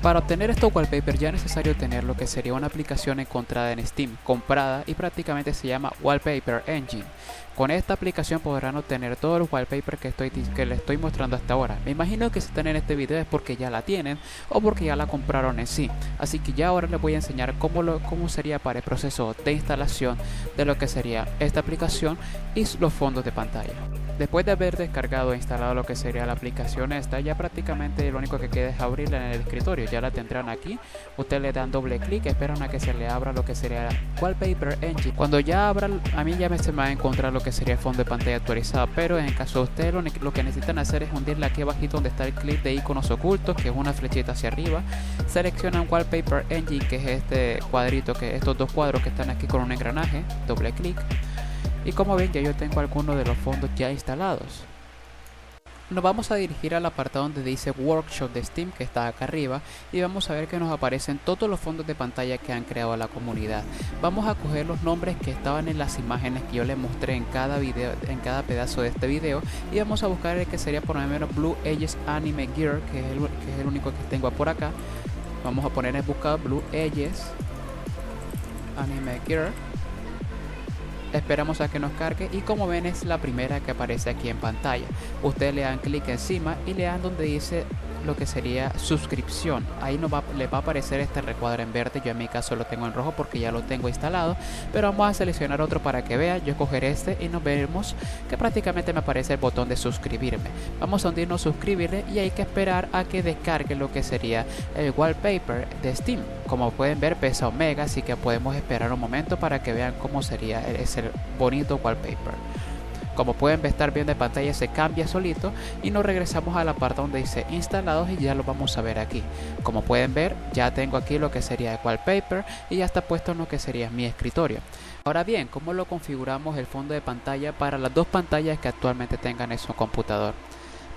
Para obtener estos wallpapers ya es necesario tener lo que sería una aplicación encontrada en Steam, comprada y prácticamente se llama Wallpaper Engine. Con esta aplicación podrán obtener todos los wallpapers que les estoy mostrando hasta ahora. Me imagino que si están en este video es porque ya la tienen o porque ya la compraron en sí. Así que ya ahora les voy a enseñar cómo sería para el proceso de instalación de lo que sería esta aplicación y los fondos de pantalla. Después de haber descargado e instalado lo que sería la aplicación esta, ya prácticamente lo único que queda es abrirla en el escritorio. Ya la tendrán aquí, ustedes le dan doble clic, esperan a que se le abra lo que sería Wallpaper Engine. Cuando ya abra, a mí ya se me va a encontrar lo que sería el fondo de pantalla actualizado, pero en el caso de ustedes lo que necesitan hacer es hundirle aquí abajito donde está el clip de iconos ocultos, que es una flechita hacia arriba. Seleccionan Wallpaper Engine, que es este cuadrito, que estos dos cuadros que están aquí con un engranaje, doble clic. Y como ven, ya yo tengo algunos de los fondos ya instalados. Nos vamos a dirigir al apartado donde dice Workshop de Steam, que está acá arriba, y vamos a ver que nos aparecen todos los fondos de pantalla que han creado la comunidad. Vamos a coger los nombres que estaban en las imágenes que yo les mostré en cada video, en cada pedazo de este video, y vamos a buscar el que sería por lo menos Blue Ages Anime Gear, que es el único que tengo por acá. Vamos a poner en buscador Blue Ages Anime Gear. Esperamos a que nos cargue y como ven es la primera que aparece aquí en pantalla. Ustedes le dan clic encima y le dan donde dice lo que sería suscripción. Ahí les va a aparecer este recuadro en verde. Yo en mi caso lo tengo en rojo porque ya lo tengo instalado, pero vamos a seleccionar otro para que vean. Yo escogeré este y nos vemos que prácticamente me aparece el botón de suscribirme. Vamos a hundirnos suscribirle y hay que esperar a que descargue lo que sería el wallpaper de Steam. Como pueden ver pesa un mega, así que podemos esperar un momento para que vean cómo sería ese bonito wallpaper. Como pueden estar viendo en pantalla, se cambia solito y nos regresamos al apartado donde dice instalados y ya lo vamos a ver aquí. Como pueden ver, ya tengo aquí lo que sería el wallpaper y ya está puesto en lo que sería mi escritorio. Ahora bien, ¿cómo lo configuramos el fondo de pantalla para las dos pantallas que actualmente tengan en su computador?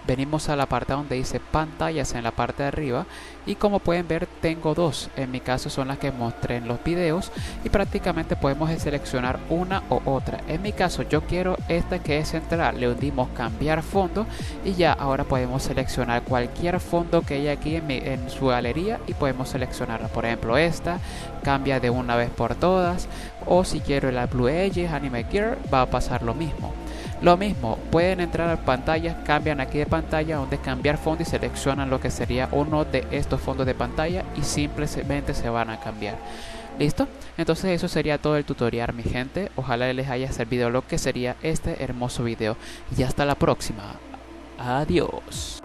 Venimos al apartado donde dice pantallas en la parte de arriba y como pueden ver tengo dos, en mi caso son las que mostré en los videos y prácticamente podemos seleccionar una o otra. En mi caso yo quiero esta que es central, le hundimos cambiar fondo y ya ahora podemos seleccionar cualquier fondo que haya aquí en su galería y podemos seleccionarla. Por ejemplo esta, cambia de una vez por todas, o si quiero la Blue Ages Anime Gear va a pasar lo mismo. Lo mismo, pueden entrar a pantallas, cambian aquí de pantalla donde cambiar fondo y seleccionan lo que sería uno de estos fondos de pantalla y simplemente se van a cambiar. ¿Listo? Entonces eso sería todo el tutorial, mi gente. Ojalá les haya servido lo que sería este hermoso video y hasta la próxima. Adiós.